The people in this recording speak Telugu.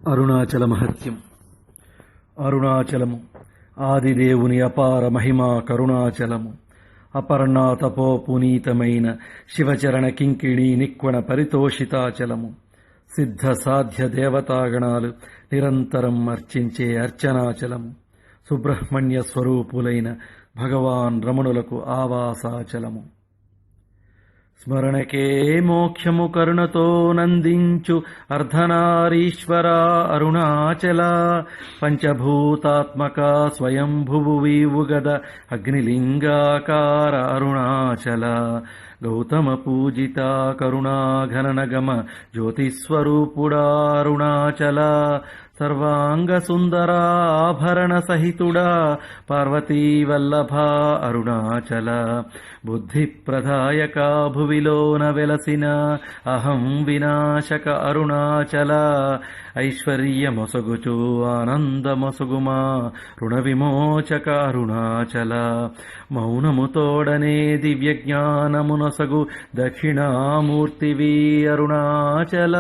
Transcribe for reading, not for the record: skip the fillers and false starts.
అరుణాచల మహత్యం. అరుణాచలము ఆదిదేవుని అపార మహిమా కరుణాచలము. అపర్ణా తపో పునీతమైన శివచరణ కింకిణీ నిక్వణ పరితోషితాచలము. సిద్ధ సాధ్య దేవతాగణాలు నిరంతరం అర్చించే అర్చనాచలము. సుబ్రహ్మణ్య స్వరూపులైన భగవాన్ రమణులకు ఆవాసాచలము. స్మరణకే మోక్షము కరుణతో నందించు అర్ధనారీశ్వర అరుణాచల. పంచభూతాత్మక స్వయంభువు వీవుగద అగ్నిలింగాకార అరుణాచల. గౌతమ పూజిత కరుణాఘననగమ జ్యోతిస్వరూపుడా అరుణాచల. సర్వాంగ సుందరాభరణ సహితుడా పార్వతీ వల్లభ అరుణాచల. బుద్ధి ప్రదాయక భువిలోన వెలసిన అహం వినాశక అరుణాచల. ఐశ్వర్యమొసగుచు ఆనందమొసగుమా రుణ విమోచక అరుణాచల. మౌనము తోడనే దివ్య జ్ఞానమునొసగు దక్షిణామూర్తివి అరుణాచల.